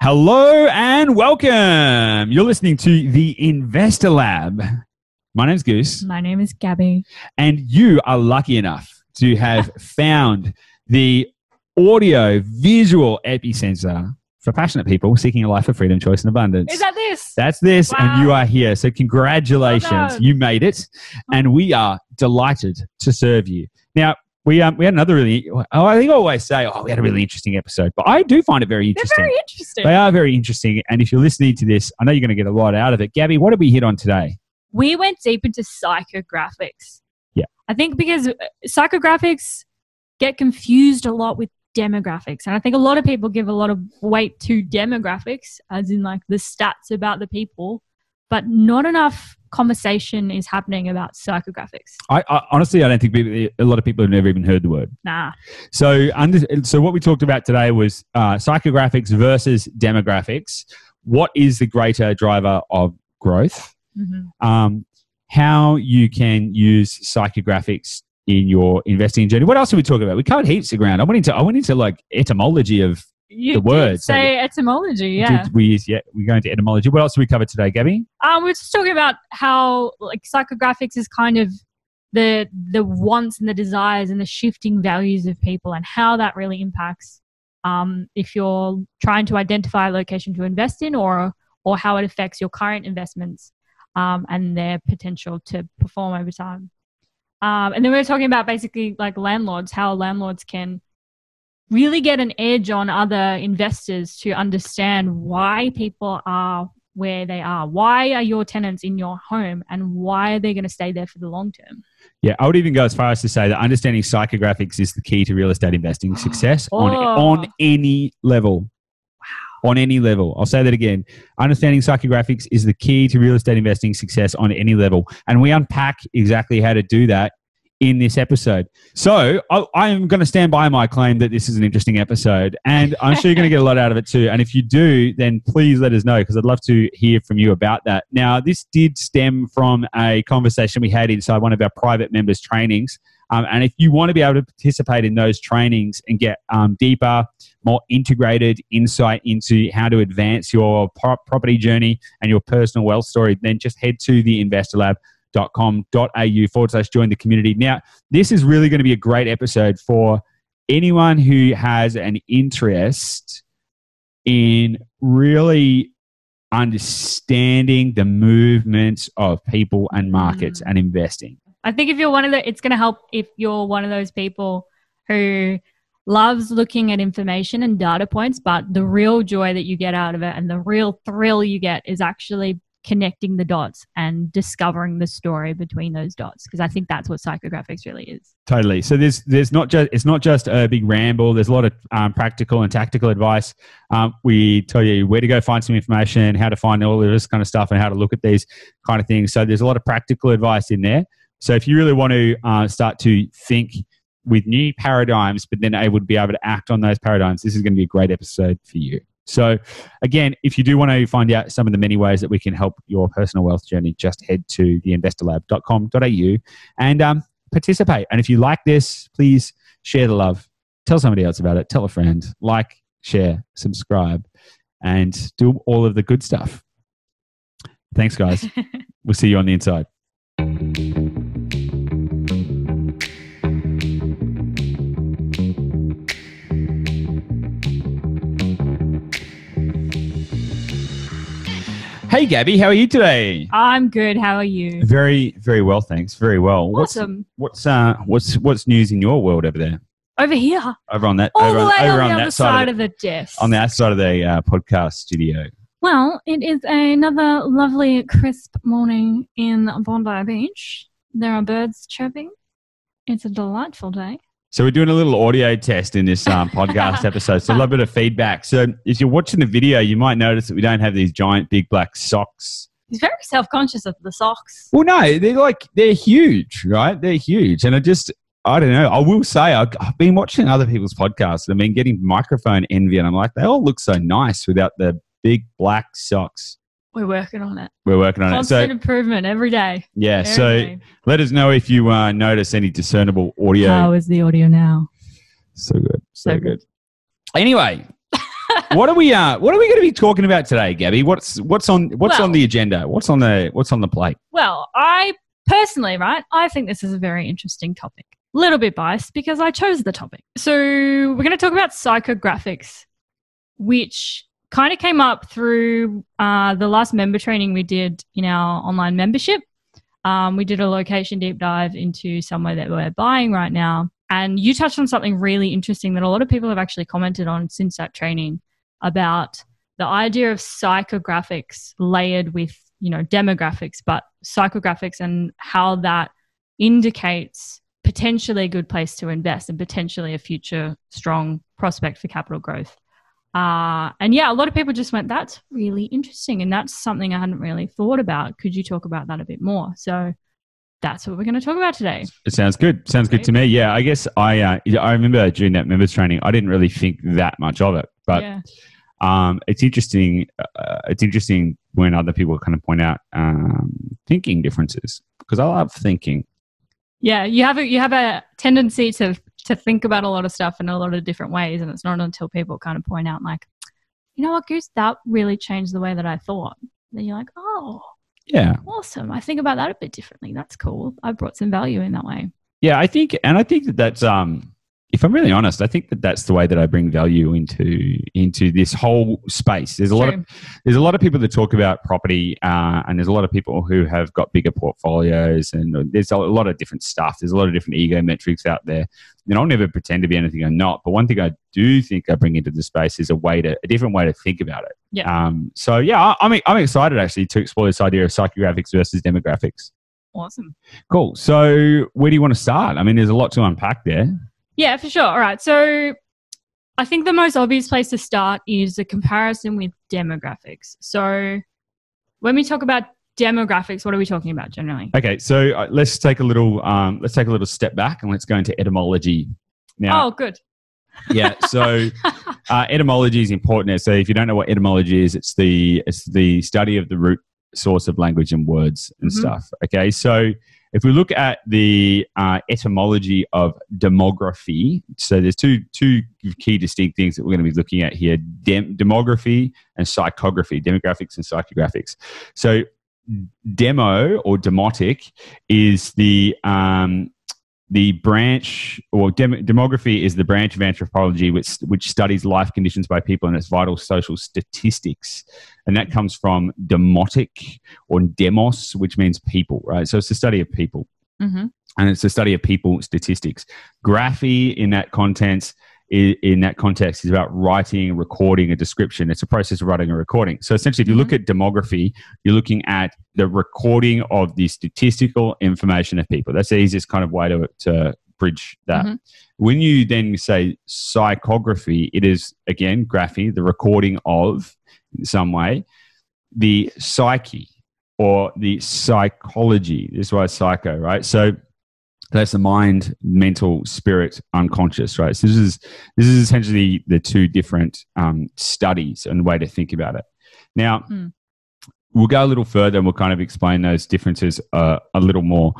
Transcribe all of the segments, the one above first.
Hello and welcome. You're listening to the Investor Lab. My name's Goose. My name is Gabby. And you are lucky enough to have found the audio-visual epicenter for passionate people seeking a life of freedom, choice, and abundance. Is that this? That's this, wow. And you are here. So congratulations. Well done. You made it, and we are delighted to serve you. Now, we had another really, I think I always say, we had a really interesting episode, but I do find it very interesting. They're very interesting. They are very interesting, and if you're listening to this, I know you're going to get a lot out of it. Gabby, what did we hit on today? We went deep into psychographics. Yeah. I think because psychographics get confused a lot with demographics, and I think a lot of people give a lot of weight to demographics, as in like the stats about the people, but not enough conversation is happening about psychographics. I honestly, I don't think a lot of people have never even heard the word. Nah. So what we talked about today was psychographics versus demographics. What is the greater driver of growth? Mm-hmm. How you can use psychographics in your investing journey. What else did we talk about? We covered heaps of ground. I went into like etymology of the words. Say etymology, yeah. We go into etymology. What else did we cover today, Gabby? We're just talking about how like psychographics is kind of the wants and the desires and the shifting values of people, and how that really impacts if you're trying to identify a location to invest in, or how it affects your current investments and their potential to perform over time. And then we were talking about basically like landlords, how landlords can really get an edge on other investors to understand why people are where they are. Why are your tenants in your home, and why are they going to stay there for the long term? Yeah, I would even go as far as to say that understanding psychographics is the key to real estate investing success on any level. Wow. On any level. I'll say that again. Understanding psychographics is the key to real estate investing success on any level. And we unpack exactly how to do that in this episode. So I am going to stand by my claim that this is an interesting episode, and I'm sure you're going to get a lot out of it too. And if you do, then please let us know, because I'd love to hear from you about that. Now, this did stem from a conversation we had inside one of our private members' trainings. And if you want to be able to participate in those trainings and get deeper, more integrated insight into how to advance your property journey and your personal wealth story, then just head to the investorlab.com.au/join the community. Now, this is really going to be a great episode for anyone who has an interest in really understanding the movements of people and markets and investing. I think if you're it's going to help if you're one of those people who loves looking at information and data points, but the real joy that you get out of it and the real thrill you get is actually connecting the dots and discovering the story between those dots, because I think that's what psychographics really is. Totally. So it's not just a big ramble. There's a lot of practical and tactical advice. We tell you where to go find some information, how to find all of this kind of stuff, and how to look at these kind of things. So there's a lot of practical advice in there. So if you really want to start to think with new paradigms, but then able to be able to act on those paradigms, this is going to be a great episode for you. So again, if you do want to find out some of the many ways that we can help your personal wealth journey, just head to theinvestorlab.com.au and participate. And if you like this, please share the love. Tell somebody else about it. Tell a friend. Like, share, subscribe, and do all of the good stuff. Thanks, guys. We'll see you on the inside. Hey, Gabby, how are you today? I'm good. How are you? Very, very well, thanks. Very well. Awesome. What's news in your world over there? Over here. Over on that. All the way over on the that other side of the desk. On the other side of the podcast studio. Well, it is another lovely, crisp morning in Bondi Beach. There are birds chirping. It's a delightful day. So we're doing a little audio test in this podcast episode. So a little bit of feedback. So if you're watching the video, you might notice that we don't have these giant big black socks. He's very self-conscious of the socks. Well, no, they're huge, right? They're huge. And I don't know. I will say I've been watching other people's podcasts and I've been getting microphone envy, and I'm like, they all look so nice without the big black socks. We're working on it. We're working on Constant improvement every day. Yeah. Let us know if you notice any discernible audio. How is the audio now? So good. So good. Anyway, what are we going to be talking about today, Gabby? What's on the agenda? What's on the plate? Well, I personally, right, I think this is a very interesting topic. A little bit biased because I chose the topic. So we're going to talk about psychographics, which kind of came up through the last member training we did in our online membership. We did a location deep dive into somewhere that we're buying right now. And you touched on something really interesting that a lot of people have actually commented on since that training about the idea of psychographics layered with, demographics, but psychographics and how that indicates potentially a good place to invest and potentially a future strong prospect for capital growth. And yeah, a lot of people just went, that's really interesting. And that's something I hadn't really thought about. Could you talk about that a bit more? So that's what we're going to talk about today. It sounds good. Sounds good to me. Yeah, I guess I remember during that members training, I didn't really think that much of it, but it's interesting. It's interesting when other people kind of point out thinking differences, because I love thinking. Yeah, you have a tendency to think about a lot of stuff in a lot of different ways, and it's not until people kind of point out, like, you know what, Goose, that really changed the way that I thought. Then you're like, oh, yeah, awesome. I think about that a bit differently. That's cool. I brought some value in that way. Yeah, I think that's if I'm really honest, I think that's the way that I bring value into this whole space. There's a lot of people that talk about property, and there's a lot of people who have got bigger portfolios, and there's a lot of different stuff. There's a lot of different ego metrics out there. And I'll never pretend to be anything I'm not. But one thing I do think I bring into the space is a different way to think about it. Yeah. So yeah, I'm excited actually to explore this idea of psychographics versus demographics. Awesome. Cool. So where do you want to start? I mean, there's a lot to unpack there. Yeah, for sure. All right. So I think the most obvious place to start is a comparison with demographics. So when we talk about demographics, what are we talking about generally? Okay, so let's take a little step back and let's go into etymology. Now, oh, good. Yeah. So etymology is important. So if you don't know what etymology is, it's the study of the root source of language and words and stuff. Okay. So if we look at the etymology of demography, so there's two key distinct things that we're going to be looking at here: demography and psychography, demographics and psychographics. So demo or demotic is the branch, or demography is the branch of anthropology which studies life conditions by people and its vital social statistics. And that comes from demotic or demos, which means people, right? So it's the study of people. Mm-hmm. And it's the study of people statistics. Graphy in that context is about writing, recording a description. It's a process of writing a recording. So essentially, if you look at demography, you're looking at the recording of the statistical information of people. That's the easiest kind of way to bridge that. Mm-hmm. When you then say psychography, it is, again, graphy, the recording of, in some way, the psyche or the psychology. This is why it's psycho, right? So that's the mind, mental, spirit, unconscious, right? So this is essentially the two different studies and the way to think about it. Now, we'll go a little further and we'll kind of explain those differences a little more,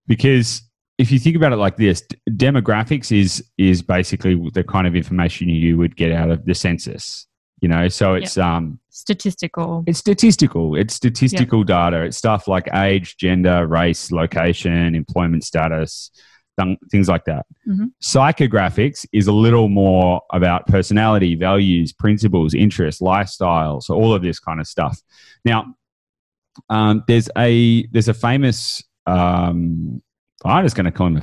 because if you think about it like this, demographics is basically the kind of information you would get out of the census. So it's statistical. It's statistical data. It's stuff like age, gender, race, location, employment status, things like that. Mm-hmm. Psychographics is a little more about personality, values, principles, interests, lifestyles, so all of this kind of stuff. Now, there's a famous I'm just going to call him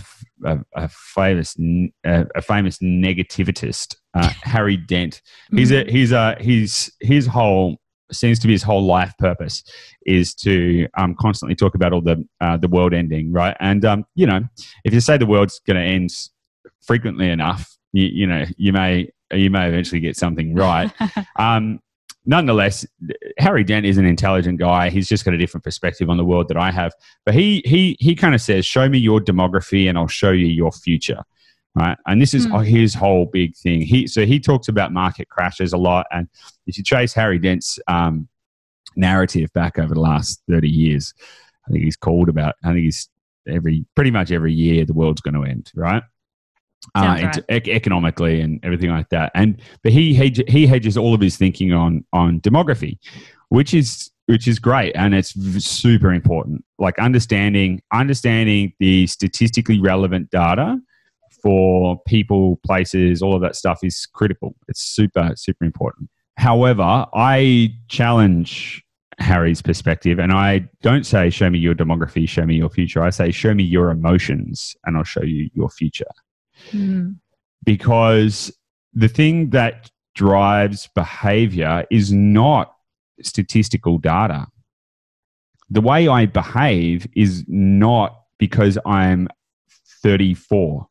a famous negativist, Harry Dent. His whole seems to be his whole life purpose is to constantly talk about all the world ending, right? And if you say the world's going to end frequently enough, you may eventually get something right. Nonetheless, Harry Dent is an intelligent guy. He's just got a different perspective on the world that I have. But he kind of says, show me your demography and I'll show you your future, right? And this is his whole big thing. He talks about market crashes a lot. And if you trace Harry Dent's narrative back over the last 30 years, pretty much every year the world's going to end, right? Sounds right. economically and everything like that. But he hedges all of his thinking on demography, which is great, and it's super important. Like understanding the statistically relevant data for people, places, all of that stuff is critical. It's super, super important. However, I challenge Harry's perspective, and I don't say, show me your demography, show me your future. I say, show me your emotions, and I'll show you your future. Because the thing that drives behavior is not statistical data. The way I behave is not because I'm 34.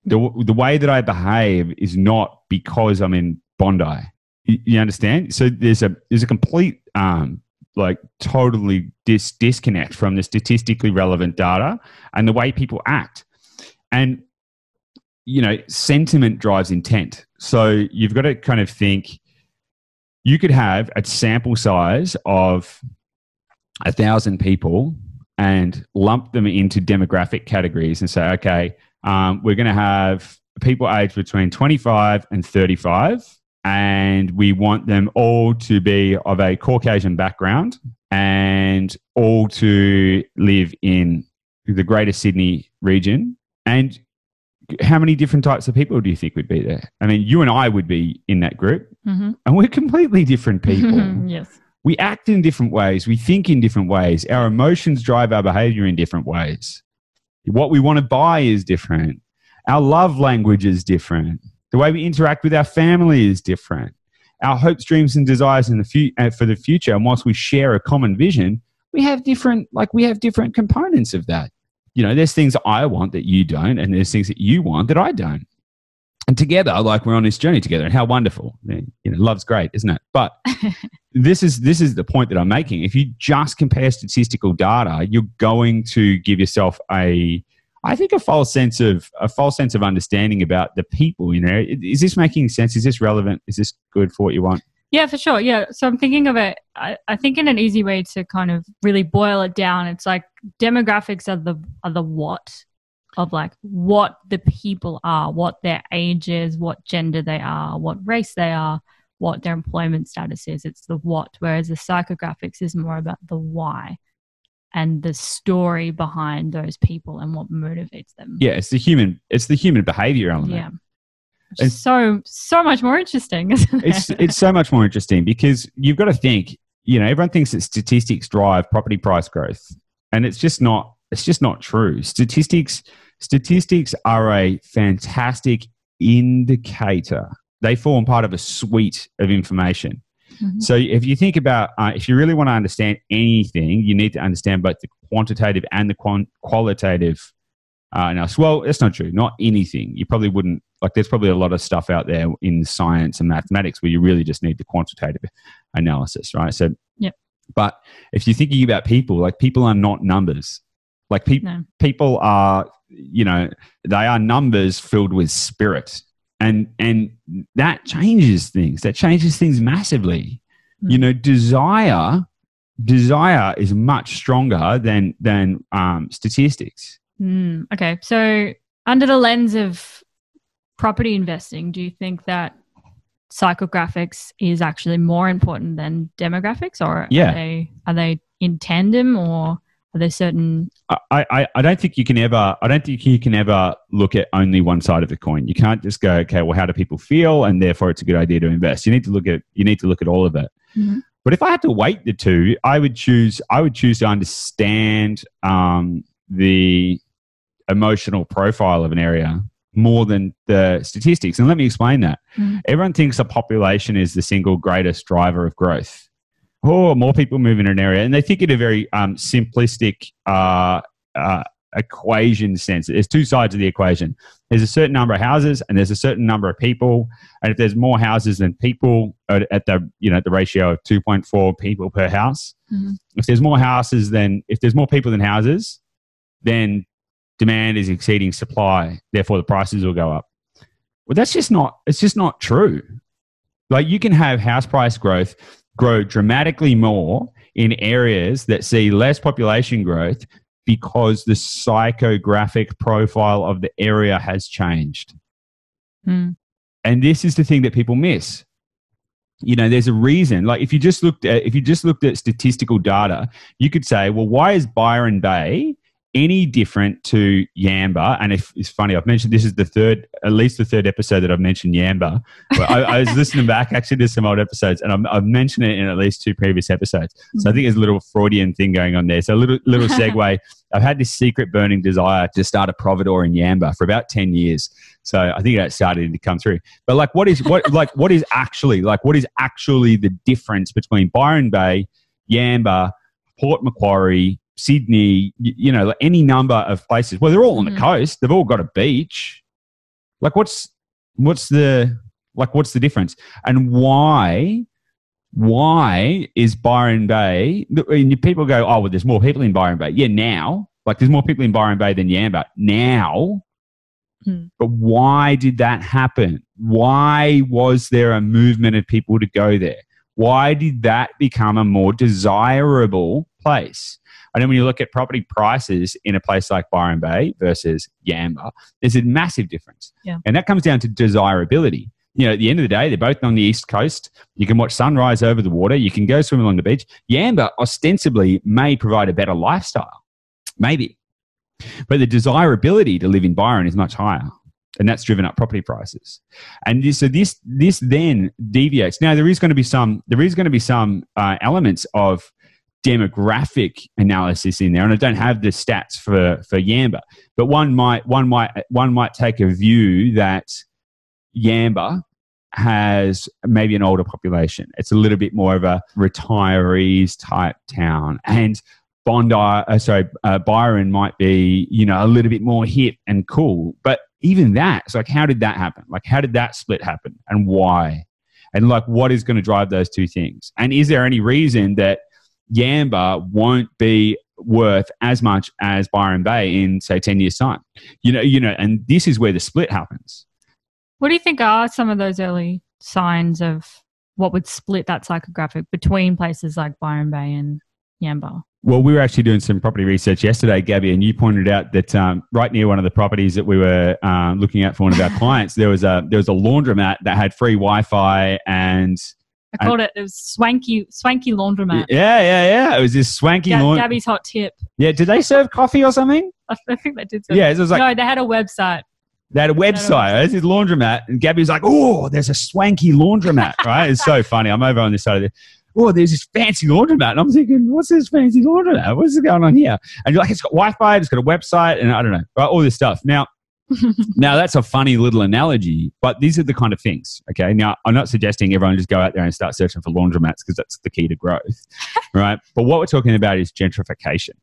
The way that I behave is not because I'm in Bondi. You understand? So there's a complete totally disconnect from the statistically relevant data and the way people act. And sentiment drives intent. So you've got to kind of think, you could have a sample size of 1,000 people and lump them into demographic categories and say, okay, we're going to have people aged between 25 and 35, and we want them all to be of a Caucasian background and all to live in the Greater Sydney region. And how many different types of people do you think would be there? I mean, you and I would be in that group, and we're completely different people. Yes. We act in different ways. We think in different ways. Our emotions drive our behavior in different ways. What we want to buy is different. Our love language is different. The way we interact with our family is different. Our hopes, dreams, and desires in for the future, and whilst we share a common vision, we have different components of that. There's things I want that you don't, and there's things that you want that I don't. And together, we're on this journey together, and how wonderful. Love's great, isn't it? But this is the point that I'm making. If you just compare statistical data, you're going to give yourself a false sense of understanding about the people. Is this making sense? Is this relevant? Is this good for what you want? Yeah, for sure. Yeah. So I'm thinking of it, I think in an easy way to kind of really boil it down, it's like demographics are the what of what the people are, what their age is, what gender they are, what race they are, what their employment status is. It's the what, whereas the psychographics is more about the why and the story behind those people and what motivates them. Yeah, it's the human behavior element. Yeah. It's so much more interesting, isn't it? It's so much more interesting because you've got to think, everyone thinks that statistics drive property price growth, and it's just not true. Statistics are a fantastic indicator. They form part of a suite of information. Mm-hmm. So if you think about, if you really want to understand anything, you need to understand both the quantitative and the qualitative analysis. Well, that's not true. Not anything. You probably wouldn't, there's probably a lot of stuff out there in science and mathematics where you really just need the quantitative analysis, right? So, yeah. But if you're thinking about people, people are not numbers. People are, they are numbers filled with spirit. And that changes things. That changes things massively. Desire is much stronger than statistics. Okay. So under the lens of property investing, do you think that psychographics is actually more important than demographics, or are they in tandem, or are there certain? I don't think you can ever look at only one side of the coin. You can't just go, okay, well, how do people feel, and therefore it's a good idea to invest. You need to look at all of it. Mm-hmm. But if I had to weight the two, I would choose to understand the emotional profile of an area more than the statistics. And let me explain that. Mm-hmm. Everyone thinks the population is the single greatest driver of growth. More people move in an area, and they think in a very simplistic equation sense. There's two sides of the equation. There's a certain number of houses, and there's a certain number of people. And if there's more houses than people at the ratio of 2.4 people per house, mm-hmm. if there's more people than houses, then demand is exceeding supply. Therefore, the prices will go up. Well, it's just not true. You can have house price growth grow dramatically more in areas that see less population growth because the psychographic profile of the area has changed. Mm. And this is the thing that people miss. There's a reason. Like if you just looked at statistical data, you could say, well, why is Byron Bay any different to Yamba? And if it's funny, I've mentioned this is at least the third episode that I've mentioned Yamba. I was listening back actually to some old episodes, and I've mentioned it in at least 2 previous episodes. So I think there's a little Freudian thing going on there. So a little segue. I've had this secret burning desire to start a providore in Yamba for about 10 years. So I think that's starting to come through. But what is actually the difference between Byron Bay, Yamba, Port Macquarie, Sydney, any number of places? Well, they're all on the coast. They've all got a beach. What's the difference? And why is Byron Bay? People go, oh, well, there's more people in Byron Bay. Yeah, now. There's more people in Byron Bay than Yamba now. But why did that happen? Why was there a movement of people to go there? Why did that become a more desirable place? And then when you look at property prices in a place like Byron Bay versus Yamba, there's a massive difference. Yeah. And that comes down to desirability. At the end of the day, they're both on the East Coast. You can watch sunrise over the water. You can go swim along the beach. Yamba ostensibly may provide a better lifestyle. Maybe. But the desirability to live in Byron is much higher. And that's driven up property prices. And this then deviates. Now, there is going to be some elements of demographic analysis in there, and I don't have the stats for Yamba, but one might take a view that Yamba has maybe an older population. It's a little bit more of a retirees type town, and Byron might be a little bit more hip and cool. But even that, it's how did that happen? How did that split happen, and why? And what is going to drive those two things? And is there any reason that Yamba won't be worth as much as Byron Bay in, say, 10 years' time? And this is where the split happens. What do you think are some of those early signs of what would split that psychographic between places like Byron Bay and Yamba? Well, we were actually doing some property research yesterday, Gabby, and you pointed out that right near one of the properties that we were looking at for one of our clients, there was a laundromat that had free Wi-Fi and... I called it was swanky laundromat. Yeah. It was this swanky laundromat. Gabby's hot tip. Yeah, did they serve coffee or something? I think they did. Yeah, it was no, they had a website. They had a website. This is laundromat, and Gabby was like, "Oh, there's a swanky laundromat." Right? It's so funny. I'm over on this side of it. Oh, there's this fancy laundromat, and I'm thinking, "What's this fancy laundromat? What's going on here?" And you're like, "It's got Wi-Fi. It's got a website, and I don't know, right? All this stuff." Now that's a funny little analogy, but these are the kind of things, okay? Now, I'm not suggesting everyone just go out there and start searching for laundromats because that's the key to growth, right? But what we're talking about is gentrification.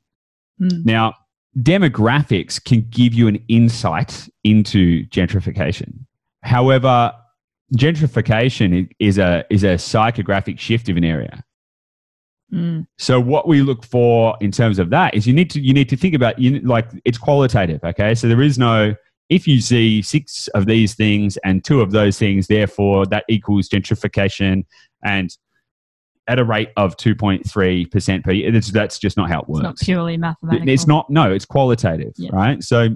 Now, demographics can give you an insight into gentrification. However, gentrification is a psychographic shift of an area. So what we look for in terms of that is you need to think about it's qualitative, okay? So there is no, if you see 6 of these things and 2 of those things, therefore that equals gentrification, and at a rate of 2.3% per year. That's just not how it works. It's not purely mathematical. It's not. No, it's qualitative, right? So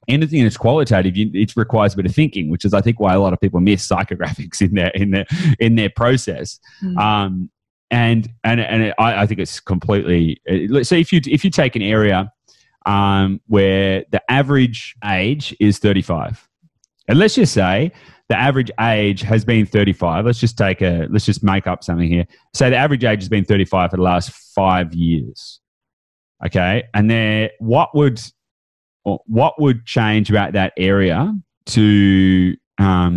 anything that's qualitative, it requires a bit of thinking, which is, I think, why a lot of people miss psychographics in their process. And I think it's completely. So if you take an area where the average age is 35, and let's just say the average age has been 35. Let's just make up something here. Say the average age has been 35 for the last 5 years. Okay, and then what would change about that area to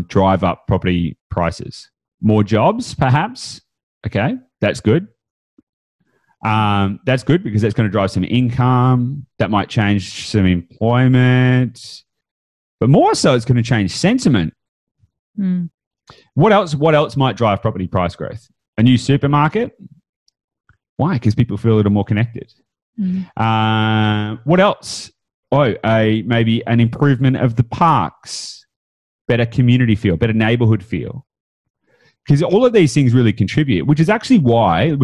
drive up property prices? More jobs, perhaps. Okay, that's good. That's good because that's going to drive some income. That might change some employment, but more so, it's going to change sentiment. What else might drive property price growth? A new supermarket. Why? Because people feel a little more connected. What else? Maybe an improvement of the parks, better community feel, better neighborhood feel. Because all of these things really contribute, which is actually why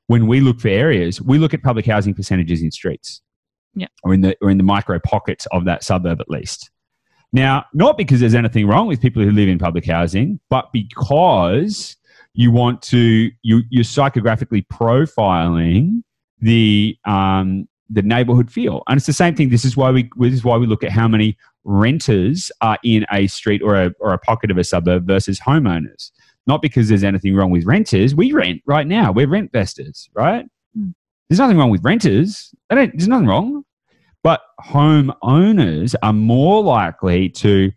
when we look for areas, we look at public housing percentages in streets. Yeah. Or in the micro pockets of that suburb at least. Now, not because there's anything wrong with people who live in public housing, but because you want to, you're psychographically profiling the neighborhood feel. And it's the same thing. This is why we look at how many renters are in a street or a pocket of a suburb versus homeowners. Not because there's anything wrong with renters. We rent right now. We're rent investors, right? There's nothing wrong with renters. There's nothing wrong. But homeowners are more likely to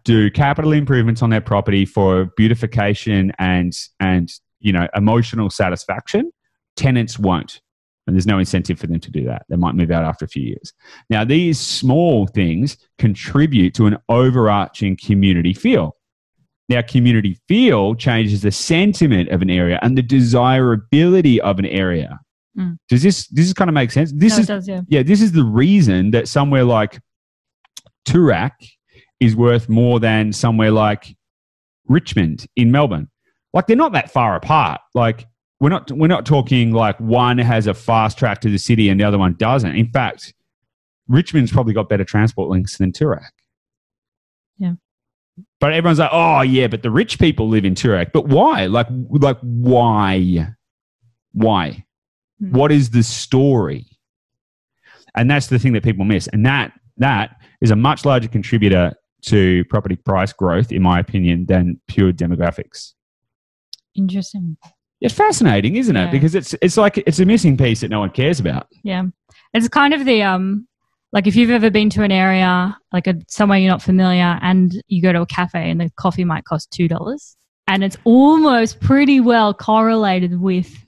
do capital improvements on their property for beautification and emotional satisfaction. Tenants won't. And there's no incentive for them to do that. They might move out after a few years. Now, these small things contribute to an overarching community feel. Now, community feel changes the sentiment of an area and the desirability of an area. Does this kind of make sense? It does, yeah. Yeah, this is the reason that somewhere like Toorak is worth more than somewhere like Richmond in Melbourne. Like, they're not that far apart. Like, we're not talking like one has a fast track to the city and the other one doesn't. In fact, Richmond's probably got better transport links than Toorak. Yeah. But everyone's like, oh yeah, but the rich people live in Toorak. But why? Like why? Why? What is the story? And that's the thing that people miss. And that is a much larger contributor to property price growth, in my opinion, than pure demographics. Interesting. It's fascinating, isn't it? Because it's like it's a missing piece that no one cares about. Yeah. It's kind of the like if you've ever been to an area, like somewhere you're not familiar, and you go to a cafe and the coffee might cost $2, and it's almost pretty well correlated with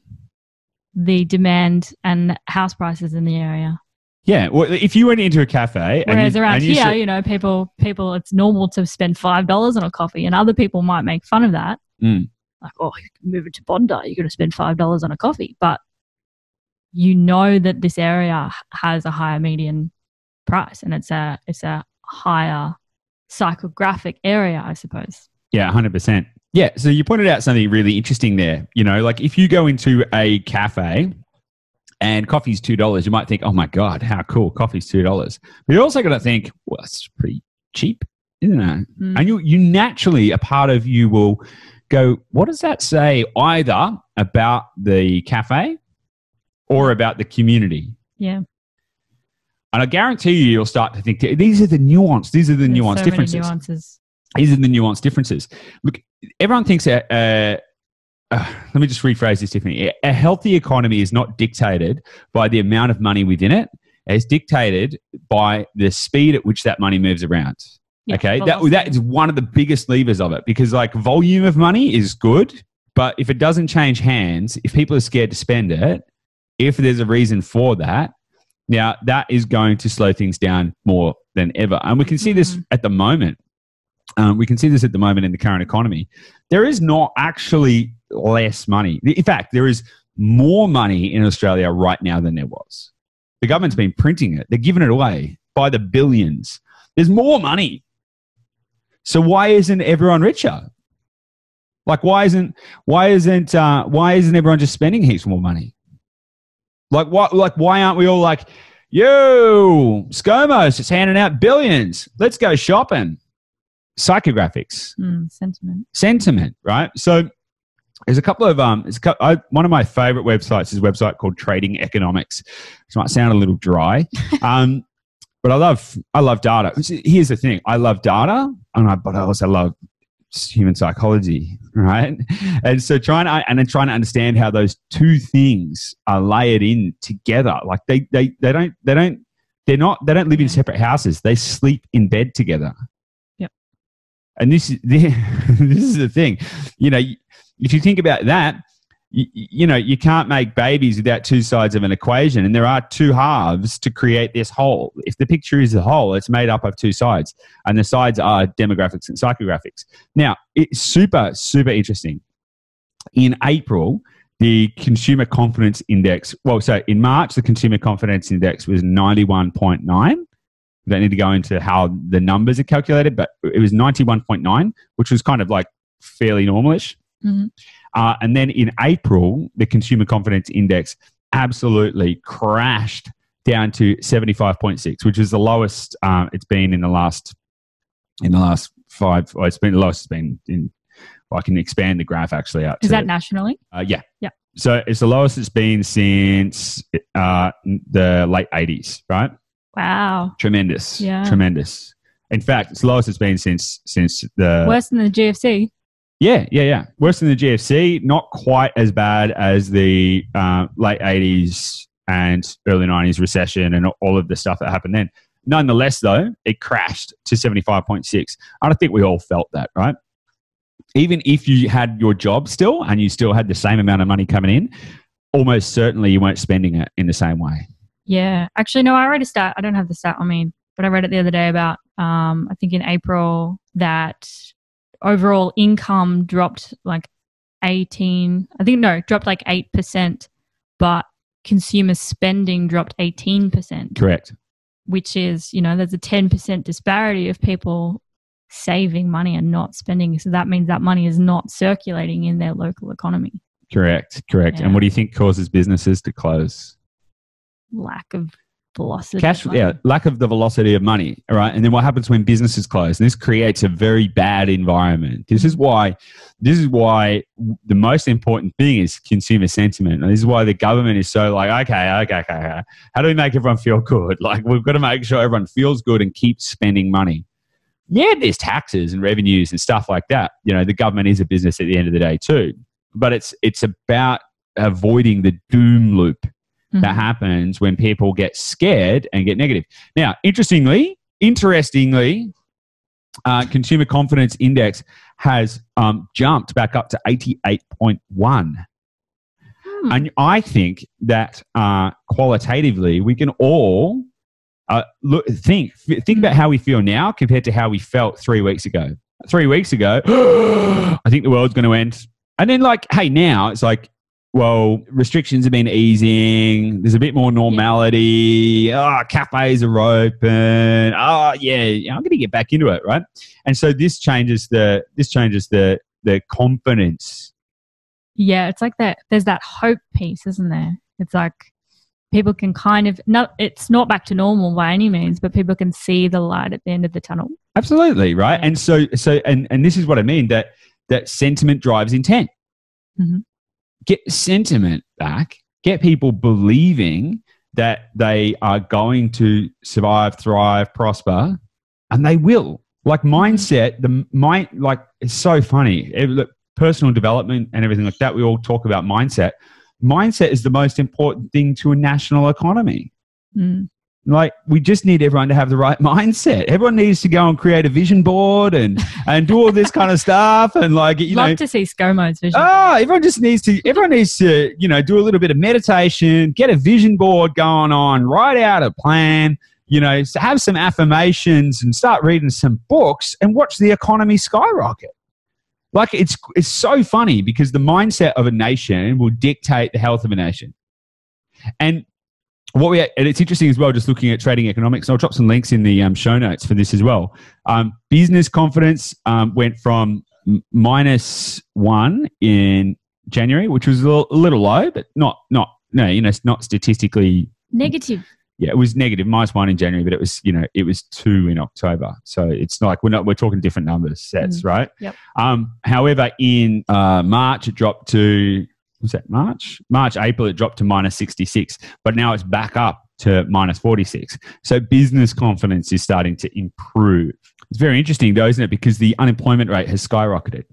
the demand and house prices in the area. Yeah. Well, if you went into a cafe, whereas around here, people, it's normal to spend $5 on a coffee, and other people might make fun of that. Like, oh, you can move it to Bondi, you're going to spend $5 on a coffee. But you know that this area has a higher median price, and it's a higher psychographic area, I suppose. Yeah, 100%. Yeah, so you pointed out something really interesting there. You know, like if you go into a cafe and coffee's $2, you might think, oh my God, how cool, coffee's $2. But you also got to think, well, that's pretty cheap, isn't it? And you naturally, a part of you will go, what does that say either about the cafe or about the community? Yeah. And I guarantee you'll start to think, these are the nuance. These are the nuance differences. Many nuances. These are the nuanced differences. Look, everyone thinks let me just rephrase this differently. A healthy economy is not dictated by the amount of money within it. It's dictated by the speed at which that money moves around. Yeah, okay, that is one of the biggest levers of it, because like volume of money is good, but if it doesn't change hands, if people are scared to spend it, if there's a reason for that, now that is going to slow things down more than ever. And we can see this at the moment. We can see this at the moment in the current economy. There is not actually less money. In fact, there is more money in Australia right now than there was. The government's been printing it. They're giving it away by the billions. There's more money. So why isn't everyone richer? Like why isn't everyone just spending heaps more money? Like why aren't we all like, yo, ScoMo's just handing out billions. Let's go shopping. Psychographics. Sentiment, right? So there's a couple of one of my favorite websites is a website called Trading Economics, which might sound a little dry. But I love data. Here's the thing. I love data, but I also love human psychology, right? And so trying to understand how those two things are layered in together. Like they don't live in separate houses. They sleep in bed together. Yep. And this is the thing. You know, if you think about that, you know, you can't make babies without two sides of an equation, and there are two halves to create this whole. If the picture is a whole, it's made up of two sides, and the sides are demographics and psychographics. Now, it's super, super interesting. In April, the Consumer Confidence Index, in March, the Consumer Confidence Index was 91.9. We don't need to go into how the numbers are calculated, but it was 91.9, which was kind of like fairly normalish. Mhm. And then in April, the consumer confidence index absolutely crashed down to 75.6, which is the lowest it's been in the last 5. Well, it's been the lowest it's been in. Well, I can expand the graph actually out. Is that nationally? Yeah. Yeah. So it's the lowest it's been since the late 80s, right? Wow. Tremendous. Yeah. Tremendous. In fact, it's the lowest it's been since the... Worse than the GFC. Yeah. Worse than the GFC. Not quite as bad as the late 80s and early 90s recession and all of the stuff that happened then. Nonetheless, though, it crashed to 75.6. I don't think we all felt that, right? Even if you had your job still and you still had the same amount of money coming in, almost certainly you weren't spending it in the same way. Yeah. Actually, no, I read a stat. I don't have the stat on me, but I read it the other day about, I think in April, that overall income dropped like 8%, but consumer spending dropped 18%. Correct. Which is, there's a 10% disparity of people saving money and not spending. So that means that money is not circulating in their local economy. Correct. Yeah. And what do you think causes businesses to close? Lack of velocity. Lack of the velocity of money, right? And then what happens when businesses close? And this creates a very bad environment. This is why the most important thing is consumer sentiment. And this is why the government is so like, okay. How do we make everyone feel good? Like, we've got to make sure everyone feels good and keeps spending money. Yeah, there's taxes and revenues and stuff like that. The government is a business at the end of the day too. But it's about avoiding the doom loop that happens when people get scared and get negative. Now, interestingly, consumer confidence index has jumped back up to 88.1. And I think that qualitatively we can all think about how we feel now compared to how we felt 3 weeks ago. 3 weeks ago, I think the world's going to end. And then hey, now it's like, well, restrictions have been easing. There's a bit more normality. Cafes are open. I'm going to get back into it, right? And so this changes the confidence. Yeah, it's like that. There's that hope piece, isn't there? It's like people can it's not back to normal by any means, but people can see the light at the end of the tunnel. Absolutely, right? And so this is what I mean, that sentiment drives intent. Mm-hmm. Get sentiment back, get people believing that they are going to survive, thrive, prosper, and they will. Like mindset, it's so funny. Look, personal development and everything like that, we all talk about mindset. Mindset is the most important thing to a national economy. We just need everyone to have the right mindset. Everyone needs to go and create a vision board and do all this kind of stuff. And love to see ScoMo's vision. Everyone needs to, do a little bit of meditation, get a vision board going on, write out a plan, have some affirmations and start reading some books and watch the economy skyrocket. It's so funny because the mindset of a nation will dictate the health of a nation. And it's interesting as well, just looking at trading economics. I'll drop some links in the show notes for this as well. Business confidence went from -1 in January, which was a little low, but not statistically negative. Yeah, it was negative, -1 in January, but it was 2 in October. So it's like we're talking different numbers sets, right? Yep. However, in March it dropped to. Was that March? April, it dropped to -66, but now it's back up to -46. So business confidence is starting to improve. It's very interesting though, isn't it? Because the unemployment rate has skyrocketed.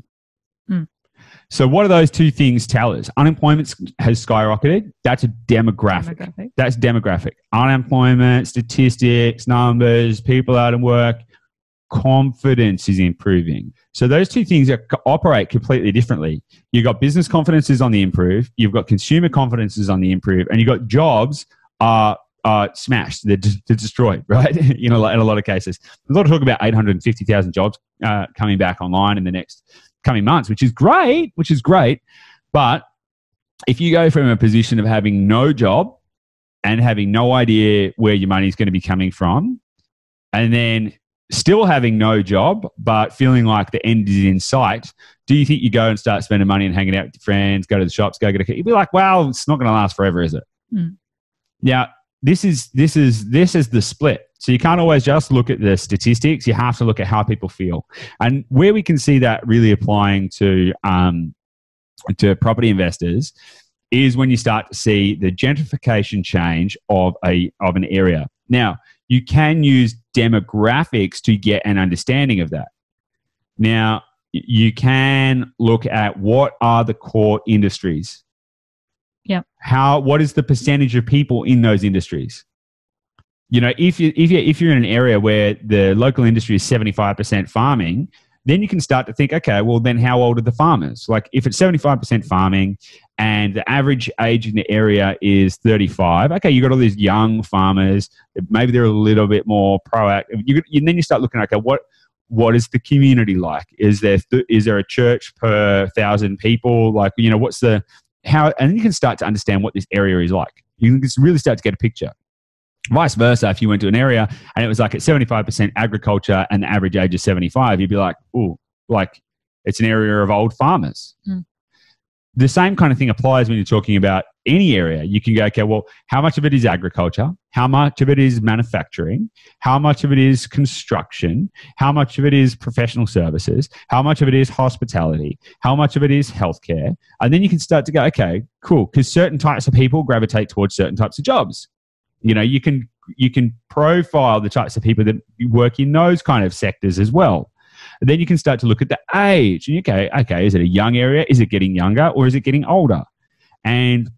So what do those two things tell us? Unemployment has skyrocketed. That's a demographic. That's demographic. Unemployment, statistics, numbers, people out of work. Confidence is improving. So those two things operate completely differently. You've got business confidence is on the improve. You've got consumer confidence is on the improve. And you've got jobs are smashed. They're destroyed, right? In a lot of cases. There's a lot of talk about 850,000 jobs coming back online in the next coming months, which is great. But if you go from a position of having no job and having no idea where your money is going to be coming from, and then still having no job, but feeling like the end is in sight, do you think you go and start spending money and hanging out with your friends, go to the shops, go get a... You'd be like, well, it's not going to last forever, is it? Mm. Now, this is the split. So you can't always just look at the statistics. You have to look at how people feel. And where we can see that really applying to property investors is when you start to see the gentrification change of an area. Now, you can use demographics to get an understanding of that. Now, you can look at what are the core industries. Yeah. What is the percentage of people in those industries? You know, if you're in an area where the local industry is 75% farming, then you can start to think, okay, well then how old are the farmers? Like if it's 75% farming and the average age in the area is 35, okay, you got all these young farmers, maybe they're a little bit more proactive. And then you start looking at, okay, what is the community like? Is there a church per 1,000 people? Like, you know, and then you can start to understand what this area is like. You can really start to get a picture. Vice versa, if you went to an area and it was like at 75% agriculture and the average age is 75, you'd be like, oh, like it's an area of old farmers. Mm. The same kind of thing applies when you're talking about any area. You can go, okay, well, how much of it is agriculture? How much of it is manufacturing? How much of it is construction? How much of it is professional services? How much of it is hospitality? How much of it is healthcare? And then you can start to go, okay, cool, because certain types of people gravitate towards certain types of jobs. You know, you can profile the types of people that work in those kind of sectors as well. And then you can start to look at the age. And okay, is it a young area? Is it getting younger or is it getting older? And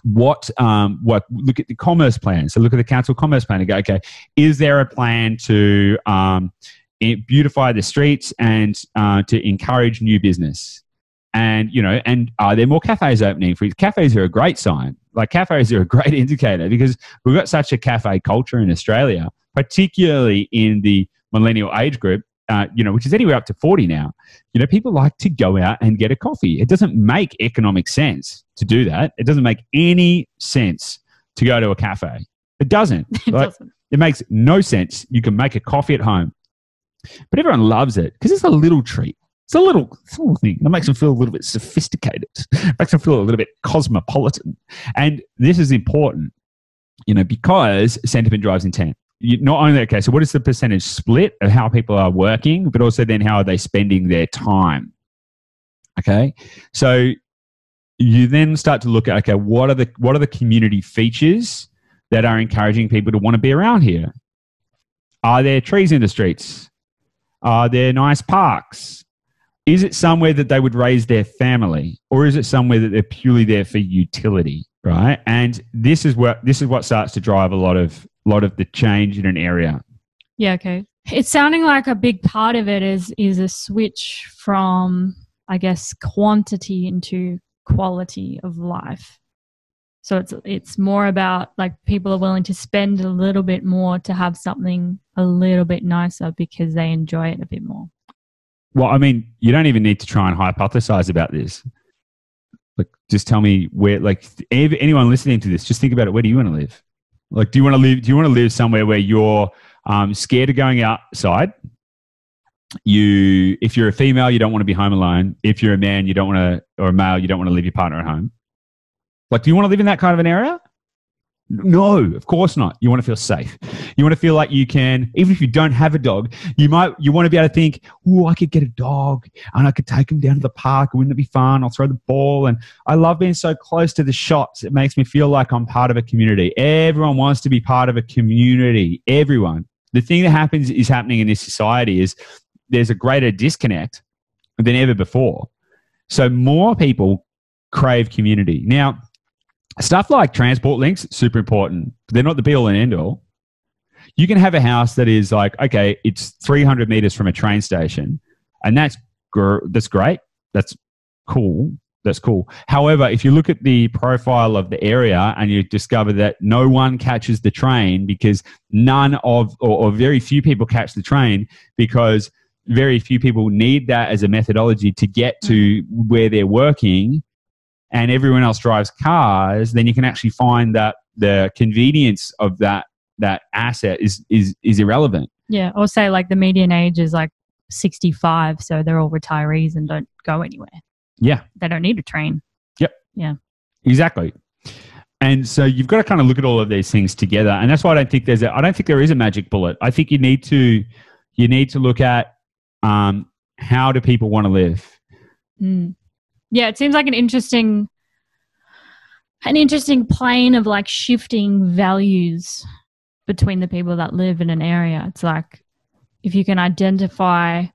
look at the commerce plan. So look at the council commerce plan and go, okay, is there a plan to beautify the streets and to encourage new business? And, you know, and are there more cafes opening? Cafes are a great sign. Like cafes are a great indicator because we've got such a cafe culture in Australia, particularly in the millennial age group, you know, which is anywhere up to 40 now. You know, people like to go out and get a coffee. It doesn't make economic sense to do that. It doesn't make any sense to go to a cafe. It doesn't. It makes no sense. You can make a coffee at home. But everyone loves it because it's a little treat. It's a little thing that makes them feel a little bit sophisticated. It makes them feel a little bit cosmopolitan. And this is important, you know, because sentiment drives intent. Not only, okay, so what is the percentage split of how people are working, but also then how are they spending their time? Okay, so you then start to look at, okay, what are the community features that are encouraging people to want to be around here? Are there trees in the streets? Are there nice parks? Is it somewhere that they would raise their family, or is it somewhere that they're purely there for utility, right? And this is what starts to drive a lot of the change in an area. Yeah, okay. It's sounding like a big part of it is a switch from, I guess, quantity into quality of life. So it's more about like people are willing to spend a little bit more to have something a little bit nicer because they enjoy it a bit more. Well, I mean, you don't even need to try and hypothesize about this. Like, just tell me where. Like, anyone listening to this, just think about it. Where do you want to live? Like, do you want to live somewhere where you're scared of going outside? If you're a female, you don't want to be home alone. If you're a man, or a male, you don't want to leave your partner at home. Like, do you want to live in that kind of an area? No, of course not. You want to feel safe. You want to feel like you can, even if you don't have a dog, you want to be able to think, oh, I could get a dog and I could take him down to the park. Wouldn't it be fun? I'll throw the ball. And I love being so close to the shops. It makes me feel like I'm part of a community. Everyone wants to be part of a community. Everyone. The thing that is happening in this society is there's a greater disconnect than ever before. So more people crave community. Now, stuff like transport links, super important. They're not the be-all and end-all. You can have a house that is like, okay, it's 300 meters from a train station, and that's great. That's cool. That's cool. However, if you look at the profile of the area and you discover that no one catches the train because or very few people catch the train because very few people need that as a methodology to get to where they're working, and everyone else drives cars, then you can actually find that the convenience of that asset is irrelevant. Yeah. Or say like the median age is like 65, so they're all retirees and don't go anywhere. Yeah. They don't need to train. Yep. Yeah. Exactly. And so you've got to kind of look at all of these things together. And that's why I don't think there is a magic bullet. I think you need to look at how do people want to live. Yeah, it seems like an interesting plane of like shifting values between the people that live in an area. It's like if you can identify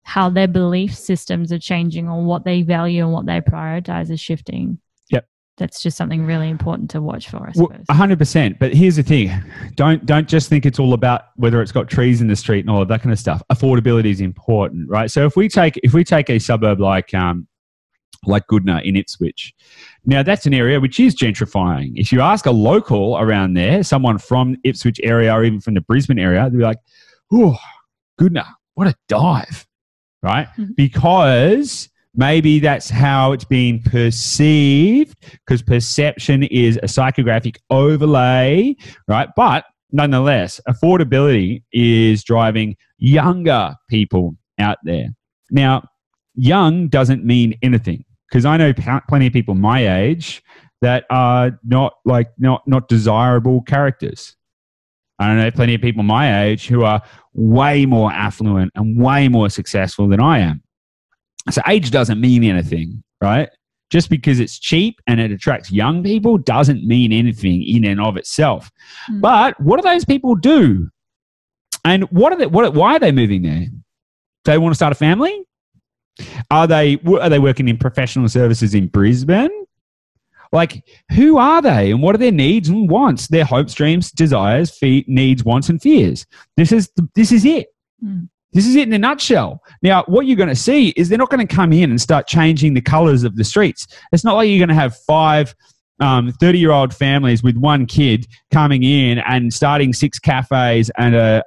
how their belief systems are changing or what they value and what they prioritize is shifting. Yep. That's just something really important to watch for, I suppose. 100%. But here's the thing. Don't just think it's all about whether it's got trees in the street and all of that kind of stuff. Affordability is important, right? So if we take a suburb like Goodna in Ipswich, now that's an area which is gentrifying. If you ask a local around there, someone from Ipswich area or even from the Brisbane area, they'll be like, oh, Goodna, what a dive, right? Mm-hmm. Because maybe that's how it's being perceived, because perception is a psychographic overlay, right? But nonetheless, affordability is driving younger people out there. Now, young doesn't mean anything, because I know plenty of people my age that are not desirable characters. I know plenty of people my age who are way more affluent and way more successful than I am. So age doesn't mean anything, right? Just because it's cheap and it attracts young people doesn't mean anything in and of itself. Mm. But what do those people do? And why are they moving there? Do they want to start a family? Are they working in professional services in Brisbane? Like, who are they and what are their needs and wants? Their hopes, dreams, desires, needs, wants, and fears. This is it. Mm. This is it in a nutshell. Now, what you're going to see is they're not going to come in and start changing the colours of the streets. It's not like you're going to have 5 30-year-old families with one kid coming in and starting 6 cafes and a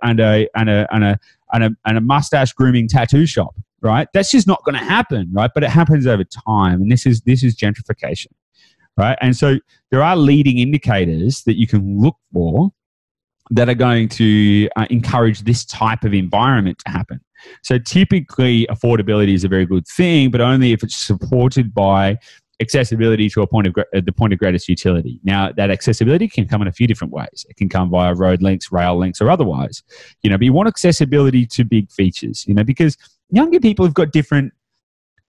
mustache grooming tattoo shop, right? That's just not going to happen, right? But it happens over time, and this is gentrification, right? And so there are leading indicators that you can look for that are going to encourage this type of environment to happen. So typically, affordability is a very good thing, but only if it's supported by accessibility to the point of greatest utility. Now, that accessibility can come in a few different ways. It can come via road links, rail links, or otherwise. But you want accessibility to big features, because younger people have got different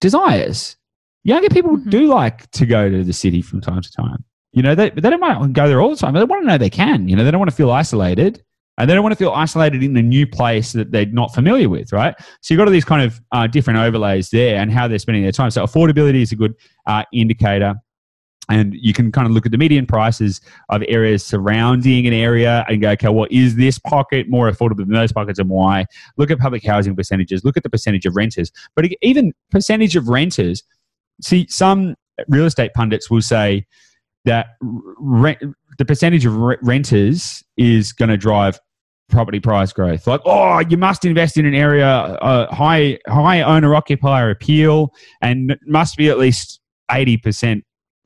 desires. Younger people do like to go to the city from time to time. They don't want to go there all the time. They want to know they can. They don't want to feel isolated. And they don't want to feel isolated in a new place that they're not familiar with, right? So you've got all these kind of different overlays there and how they're spending their time. So affordability is a good indicator. And you can kind of look at the median prices of areas surrounding an area and go, okay, well, is this pocket more affordable than those pockets and why? Look at public housing percentages. Look at the percentage of renters. But even percentage of renters, see, some real estate pundits will say that the percentage of renters is going to drive property price growth. Like, oh, you must invest in an area, high owner-occupier appeal, and it must be at least 80%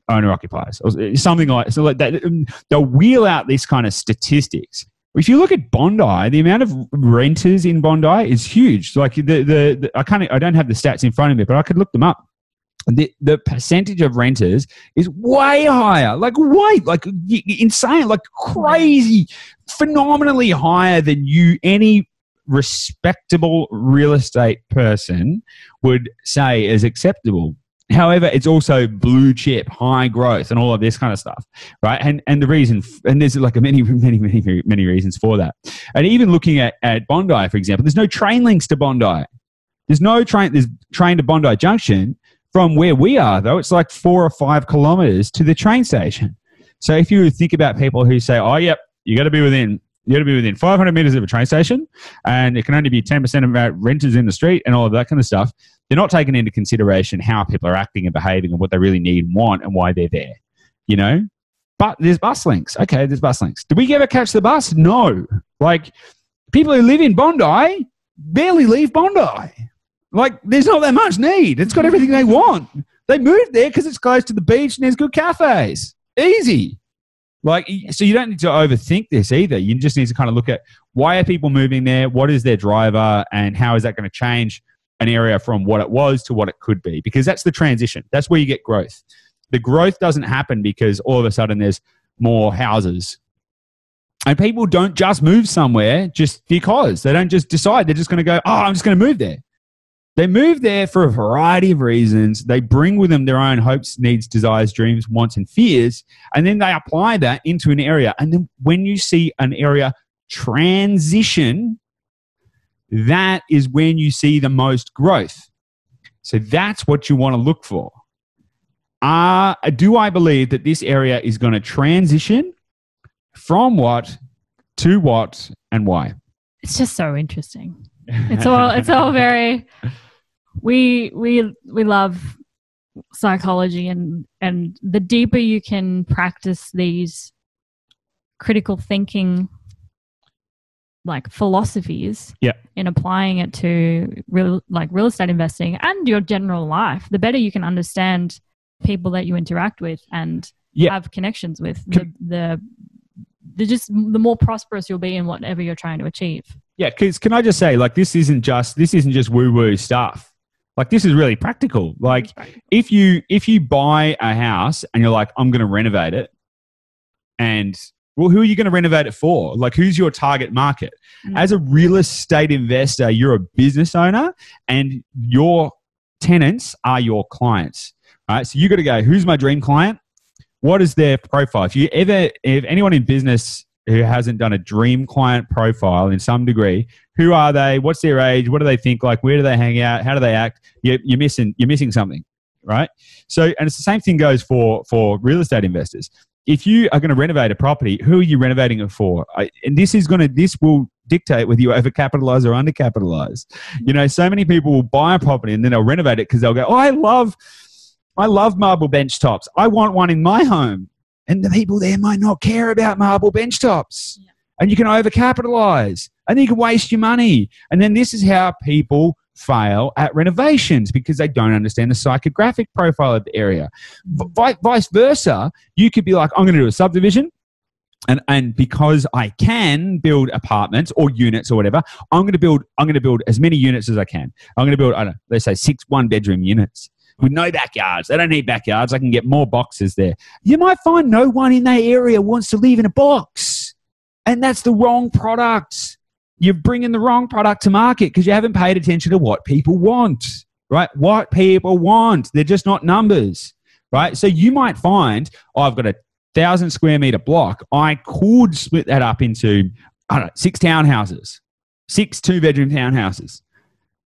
owner-occupiers, or something like that. They'll wheel out these kind of statistics. If you look at Bondi, the amount of renters in Bondi is huge. Like I don't have the stats in front of me, but I could look them up. The percentage of renters is way higher, insane, like crazy, phenomenally higher than any respectable real estate person would say is acceptable. However, it's also blue chip, high growth, and all of this kind of stuff, right? And the reason, and there's like many reasons for that. And even looking at Bondi, for example, there's no train links to Bondi. There's train to Bondi Junction. From where we are, though, it's like 4 or 5 kilometers to the train station. So if you think about people who say, oh, yep, you got to be within 500 meters of a train station, and it can only be 10% of our renters in the street and all of that kind of stuff, they're not taking into consideration how people are acting and behaving and what they really need and want and why they're there, But there's bus links. Okay, there's bus links. Do we ever catch the bus? No. Like, people who live in Bondi barely leave Bondi. Like, there's not that much need. It's got everything they want. They moved there because it's close to the beach and there's good cafes. Easy. Like, so you don't need to overthink this either. You just need to kind of look at why are people moving there? What is their driver? And how is that going to change an area from what it was to what it could be? Because that's the transition. That's where you get growth. The growth doesn't happen because all of a sudden there's more houses. And people don't just move somewhere just because. They don't just decide. They're just going to go, oh, I'm just going to move there. They move there for a variety of reasons. They bring with them their own hopes, needs, desires, dreams, wants, and fears. And then they apply that into an area. And then when you see an area transition, that is when you see the most growth. So that's what you want to look for. Do I believe that this area is going to transition from what to what and why? It's just so interesting. It's all very. We love psychology, and the deeper you can practice these critical thinking like philosophies in applying it to real estate investing and your general life, the better you can understand people that you interact with and have connections with, the more prosperous you'll be in whatever you're trying to achieve. Yeah, because can I just say, like, this isn't just woo-woo stuff. Like, this is really practical. Like, if you buy a house and you're like, I'm going to renovate it, and well, who are you going to renovate it for? Like, who's your target market? Mm-hmm. As a real estate investor, you're a business owner, and your tenants are your clients. Right? So you got to go, who's my dream client? What is their profile? If anyone in business who hasn't done a dream client profile in some degree, who are they? What's their age? What do they think like? Where do they hang out? How do they act? You're missing something, right? So, and it's the same thing goes for real estate investors. If you are going to renovate a property, who are you renovating it for? And this will dictate whether you overcapitalize or undercapitalize. You know, so many people will buy a property and then they'll renovate it because they'll go, oh, I love marble bench tops. I want one in my home. And the people there might not care about marble bench tops. Yeah. And you can overcapitalize. And then you can waste your money. And then this is how people fail at renovations, because they don't understand the psychographic profile of the area. Vice versa, you could be like, I'm going to do a subdivision. And because I can build apartments or units or whatever, I'm going to build as many units as I can. I'm going to build, let's say 6 one-bedroom units with no backyards. They don't need backyards. I can get more boxes there. You might find no one in that area wants to live in a box. And that's the wrong product. You're bringing the wrong product to market because you haven't paid attention to what people want, right? What people want. They're just not numbers, right? So you might find, I've got a 1,000 square meter block. I could split that up into, 6 townhouses, 6 2-bedroom townhouses.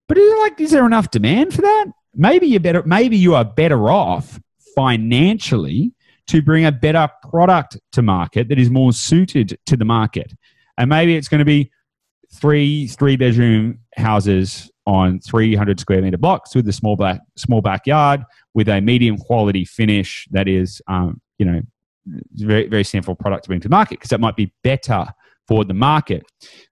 But is there enough demand for that? Maybe you are better off financially to bring a better product to market that is more suited to the market. And maybe it's going to be 3 3-bedroom houses on 300 square meter blocks with a small backyard with a medium quality finish that is, very, very simple product to bring to market because that might be better for the market.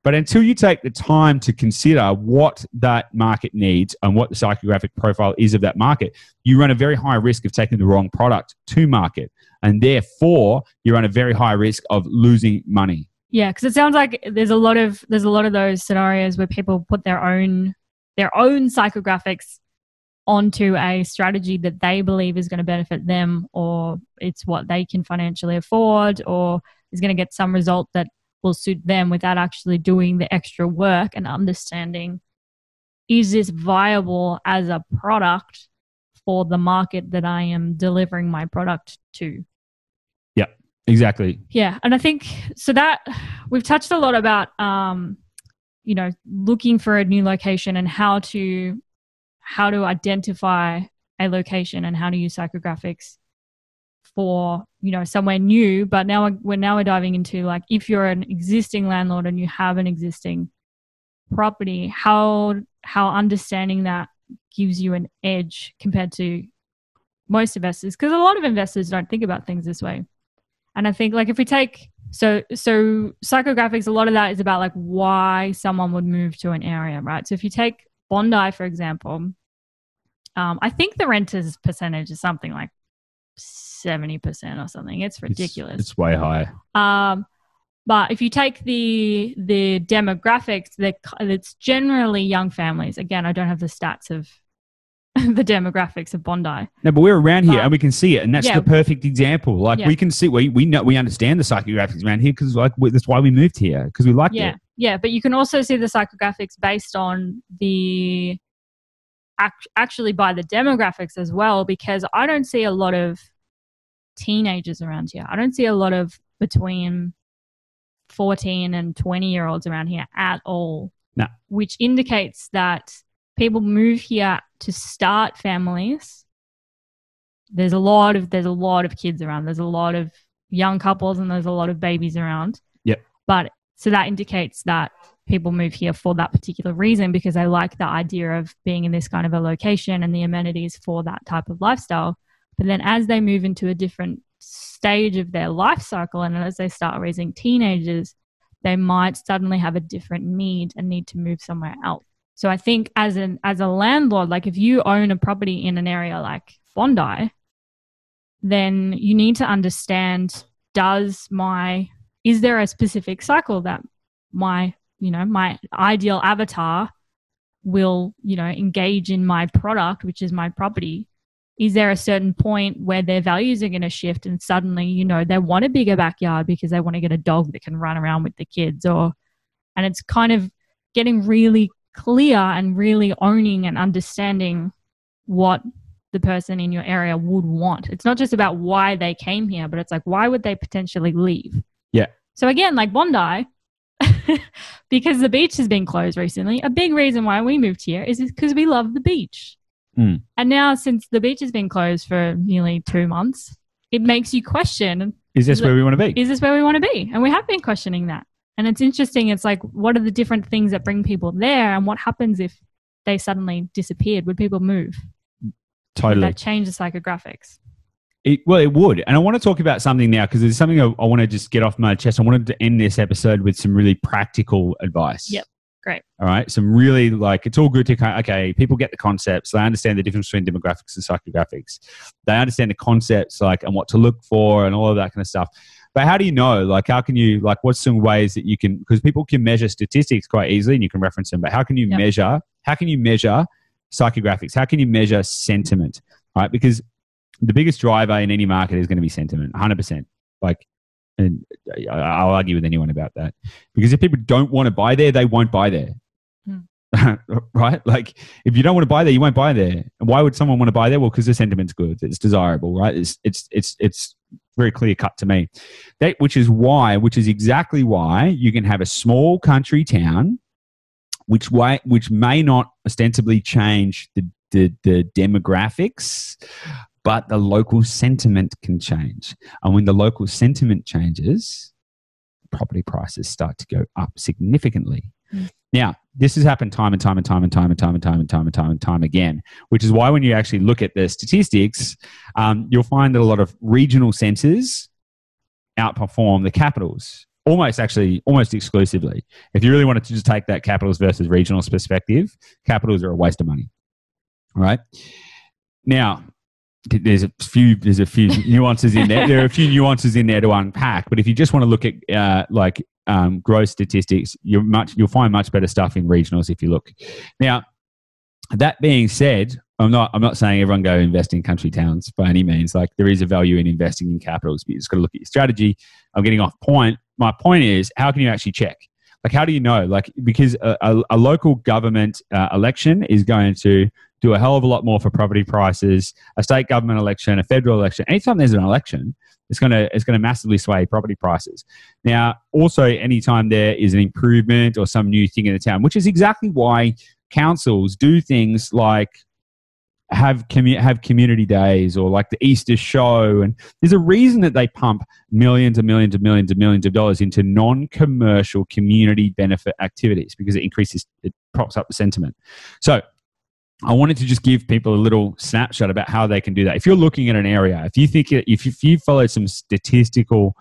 But until you take the time to consider what that market needs and what the psychographic profile is of that market, you run a very high risk of taking the wrong product to market. And therefore, you run a very high risk of losing money. Yeah, because it sounds like there's a lot of those scenarios where people put their own psychographics onto a strategy that they believe is going to benefit them, or it's what they can financially afford, or is going to get some result that will suit them without actually doing the extra work and understanding, is this viable as a product for the market that I am delivering my product to? Yeah, exactly. Yeah. And I think so that we've touched a lot about, looking for a new location and how to identify a location and how to use psychographics for, somewhere new. But now we're diving into, like, if you're an existing landlord and you have an existing property, how understanding that gives you an edge compared to most investors, because a lot of investors don't think about things this way. And I think, like, if we take so psychographics, a lot of that is about like why someone would move to an area, right? So if you take Bondi, for example, I think the renters percentage is something like 70% or something. It's ridiculous. It's way high. But if you take the demographics, it's generally young families. Again, I don't have the stats of the demographics of Bondi. No, but we're around here and we can see it, and that's yeah. the perfect example. Like we can see, we know, we understand the psychographics around here because that's why we moved here, because we liked it. Yeah, but you can also see the psychographics based on the actually by the demographics as well, because I don't see a lot of teenagers around here. I don't see a lot of between 14 and 20-year-olds around here at all. No. Which indicates that people move here to start families. There's a lot of kids around. There's a lot of young couples and there's a lot of babies around. Yep. But so that indicates that people move here for that particular reason, because they like the idea of being in this kind of a location and the amenities for that type of lifestyle. But then as they move into a different stage of their life cycle and as they start raising teenagers, they might suddenly have a different need and need to move somewhere else. So I think as a landlord, like if you own a property in an area like Bondi, then you need to understand, is there a specific cycle that my ideal avatar will, engage in my product, which is my property? Is there a certain point where their values are going to shift and suddenly, they want a bigger backyard because they want to get a dog that can run around with the kids, and it's kind of getting really clear and really owning and understanding what the person in your area would want. It's not just about why they came here, but it's like, why would they potentially leave? Yeah. So again, like Bondi, because the beach has been closed recently, a big reason why we moved here is because we love the beach. Mm. And now since the beach has been closed for nearly 2 months, it makes you question, is this where we want to be? Is this where we want to be? And we have been questioning that. And it's interesting. It's like, what are the different things that bring people there, and what happens if they suddenly disappeared? Would people move? Totally. Would that change the psychographics? It would. And I want to talk about something now, because there's something I want to just get off my chest. I wanted to end this episode with some really practical advice. Yep. Great. All right. Some really, it's all good to, people get the concepts. They understand the difference between demographics and psychographics. They understand the concepts, and what to look for and all of that kind of stuff. But how do you know, how can you, what's some ways that you can, because people can measure statistics quite easily and you can reference them, but how can you measure psychographics? How can you measure sentiment? Right? Because the biggest driver in any market is going to be sentiment, 100%. And I'll argue with anyone about that. Because if people don't want to buy there, they won't buy there. Right? If you don't want to buy there, you won't buy there. And why would someone want to buy there? Well, because the sentiment's good. It's desirable, right? It's very clear cut to me. Which is exactly why you can have a small country town, which may not ostensibly change the demographics, but the local sentiment can change. And when the local sentiment changes, property prices start to go up significantly. Now, this has happened time and time again, which is why when you actually look at the statistics, you'll find that a lot of regional centres outperform the capitals, almost exclusively. If you really wanted to just take that capitals versus regionals perspective, capitals are a waste of money. All right? Now, there's a few nuances in there. There are a few nuances in there to unpack, but if you just want to look at growth statistics, you'll find much better stuff in regionals if you look. Now, that being said, I'm not saying everyone go invest in country towns by any means. There is a value in investing in capitals, but you just got to look at your strategy. I'm getting off point. My point is, how can you actually check? How do you know? Because a local government election is going to do a hell of a lot more for property prices. A state government election, a federal election, anytime there's an election, it's going to massively sway property prices. Now, also, anytime there is an improvement or some new thing in the town, which is exactly why councils do things like have community days or the Easter show. And there's a reason that they pump millions and millions and millions and millions of dollars into non-commercial community benefit activities, because it props up the sentiment. So I wanted to just give people a little snapshot about how they can do that. If you're looking at an area, if you follow some statistical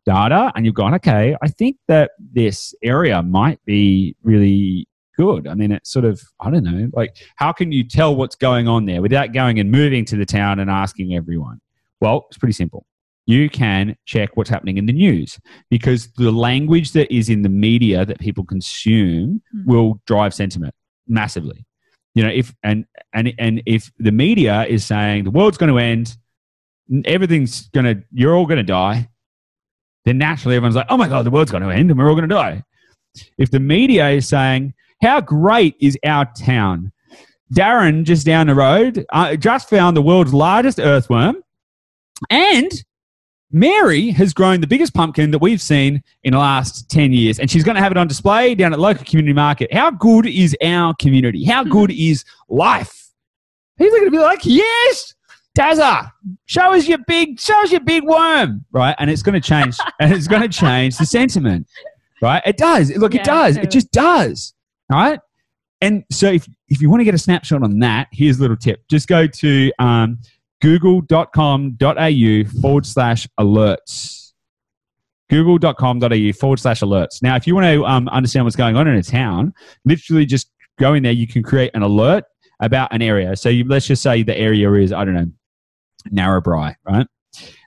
data and you've gone, okay, I think that this area might be really good. I mean, it's sort of, I don't know, how can you tell what's going on there without going and moving to the town and asking everyone? Well, it's pretty simple. You can check what's happening in the news, because the language that is in the media that people consume will drive sentiment massively. You know, if the media is saying the world's going to end, you're all going to die, then naturally everyone's like, oh my God, the world's going to end and we're all going to die. If the media is saying, how great is our town? Darren, just down the road, just found the world's largest earthworm, and Mary has grown the biggest pumpkin that we've seen in the last 10 years, and she's going to have it on display down at the local community market. How good is our community? How good is life? People are going to be like, yes, Tazza, show us your big worm, right? And it's going to change, and it's going to change the sentiment, right? It does. Look, it does. It just does, all right? And so if you want to get a snapshot on that, here's a little tip. Just go to google.com.au/alerts. google.com.au/alerts. Now, if you want to understand what's going on in a town, literally just go in there. You can create an alert about an area. So let's just say the area is, I don't know, Narrabri, right?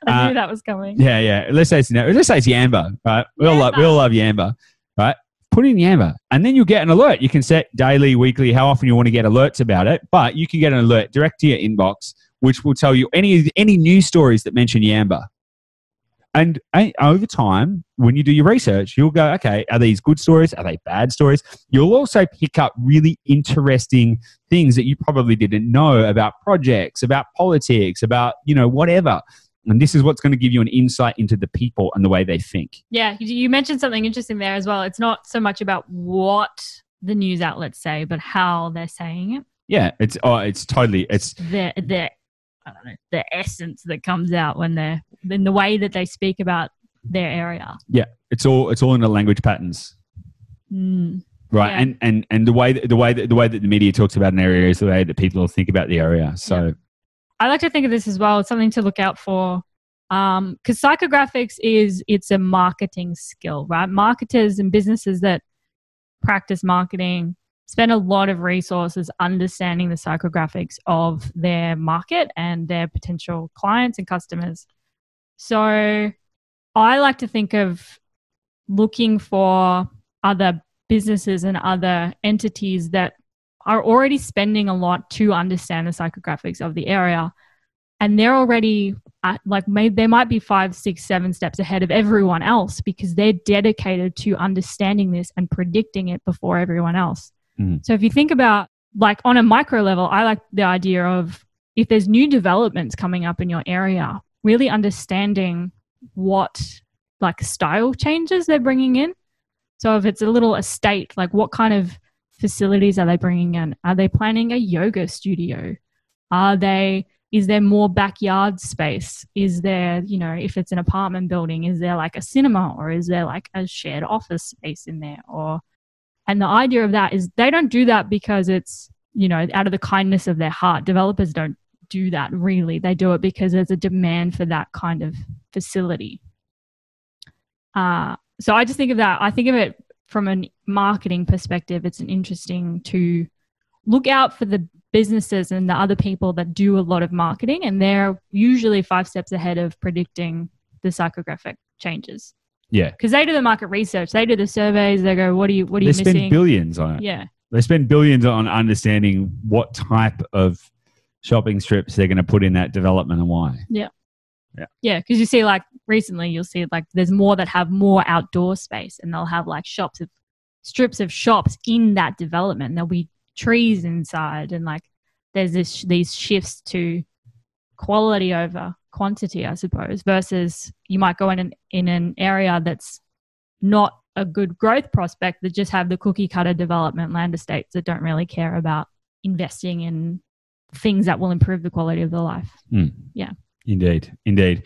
I knew that was coming. Yeah. Let's say it's Yamba, right? We all love Yamba, right? Put in Yamba, and then you'll get an alert. You can set daily, weekly, how often you want to get alerts about it, but you can get an alert direct to your inbox, which will tell you any news stories that mention Yamba. And over time, when you do your research, you'll go, okay, are these good stories? Are they bad stories? You'll also pick up really interesting things that you probably didn't know about projects, about politics, about, whatever. And this is what's going to give you an insight into the people and the way they think. Yeah, you mentioned something interesting there as well. It's not so much about what the news outlets say, but how they're saying it. Yeah, it's totally the I don't know, the essence that comes out when they're in the way that they speak about their area. Yeah, it's all in the language patterns. Right, yeah. and the way that the media talks about an area is the way that people think about the area. So. Yeah. I like to think of this as well. It's something to look out for, because psychographics it's a marketing skill, right? Marketers and businesses that practice marketing spend a lot of resources understanding the psychographics of their market and their potential clients and customers. So I like to think of looking for other businesses and other entities that are already spending a lot to understand the psychographics of the area. And they're already they might be 5, 6, 7 steps ahead of everyone else because they're dedicated to understanding this and predicting it before everyone else. So if you think about on a micro level, I like the idea of if there's new developments coming up in your area, really understanding what style changes they're bringing in. So if it's a little estate, what kind of facilities are they bringing in? Are they planning a yoga studio? Is there more backyard space? Is there, if it's an apartment building, is there a cinema, or is there a shared office space in there? And the idea of that is they don't do that because it's, out of the kindness of their heart. Developers don't do that really. They do it because there's a demand for that kind of facility. So I just think of that. I think of it from a marketing perspective. It's interesting to look out for the businesses and the other people that do a lot of marketing, and they're usually 5 steps ahead of predicting the psychographic changes. Yeah, because they do the market research, they do the surveys. They go, "What are you missing?" They spend billions on it. Yeah, they spend billions on understanding what type of shopping strips they're going to put in that development and why. Yeah. Because you see, recently, you'll see there's more that have more outdoor space, and they'll have strips of shops in that development. And there'll be trees inside, and there's these shifts to quality over quantity, I suppose, versus you might go in an area that's not a good growth prospect, that just have the cookie cutter development land estates that don't really care about investing in things that will improve the quality of their life. Yeah. Indeed.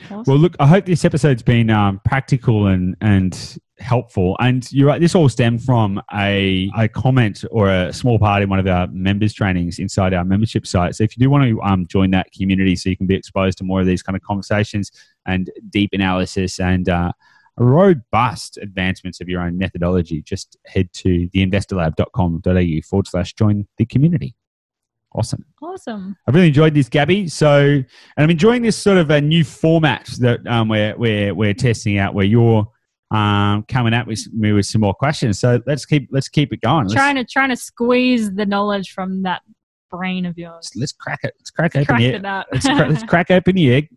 Awesome. Well, look, I hope this episode's been practical and helpful. And you're right, this all stemmed from a comment or a small part in one of our members' trainings inside our membership site. So if you do want to join that community so you can be exposed to more of these kind of conversations and deep analysis and robust advancements of your own methodology, just head to theinvestorlab.com.au/join the community. Awesome. Awesome. I've really enjoyed this, Gabby. So, and I'm enjoying this sort of a new format that we're testing out, where you're coming at me with some more questions. So let's keep it going. Trying to squeeze the knowledge from that brain of yours. Let's crack it. Let's crack open the egg. Let's crack open the egg.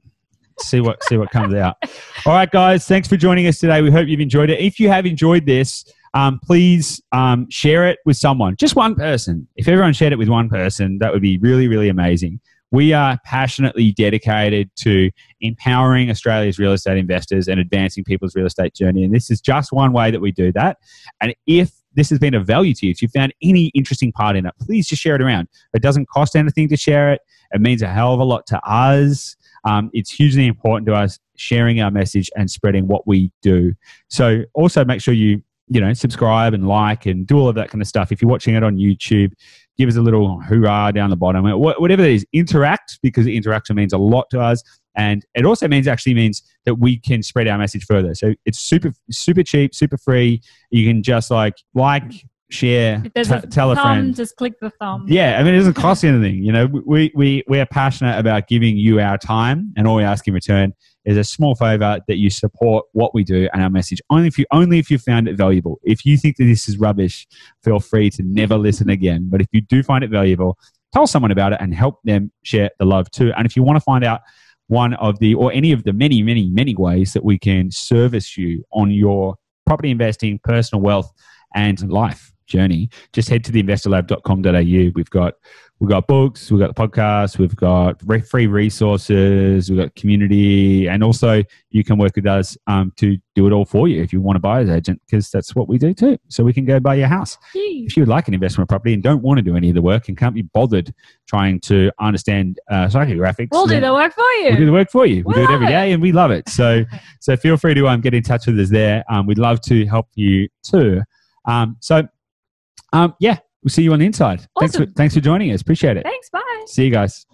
See what comes out. All right, guys. Thanks for joining us today. We hope you've enjoyed it. If you have enjoyed this, please share it with someone. Just one person. If everyone shared it with one person, that would be really, really amazing. We are passionately dedicated to empowering Australia's real estate investors and advancing people's real estate journey. And this is just one way that we do that. And if this has been of value to you, if you found any interesting part in it, please just share it around. It doesn't cost anything to share it. It means a hell of a lot to us. It's hugely important to us sharing our message and spreading what we do. So also make sure you subscribe and like and do all of that kind of stuff. If you're watching it on YouTube, give us a little hoorah down the bottom. Whatever it is, interact, because the interaction means a lot to us. And it also means that we can spread our message further. So it's super, super cheap, super free. You can just like, share, tell a friend. Just click the thumb. Yeah, I mean, it doesn't cost anything. We are passionate about giving you our time, and all we ask in return is a small favor that you support what we do and our message. Only if you found it valuable. If you think that this is rubbish, feel free to never listen again. But if you do find it valuable, tell someone about it and help them share the love too. And if you want to find out any of the many, many, many ways that we can service you on your property investing, personal wealth, and life journey, just head to theinvestorlab.com.au. We've got books, we've got the podcast, we've got free resources, we've got community, and also you can work with us to do it all for you if you want to buy as agent, because that's what we do too. So we can go buy your house. If you would like an investment property and don't want to do any of the work and can't be bothered trying to understand psychographics, we'll do the work for you. We'll do the work for you. We do it every day and we love it. So feel free to get in touch with us there. We'd love to help you too. We'll see you on the inside. Awesome. Thanks for joining us. Appreciate it. Thanks. Bye. See you guys.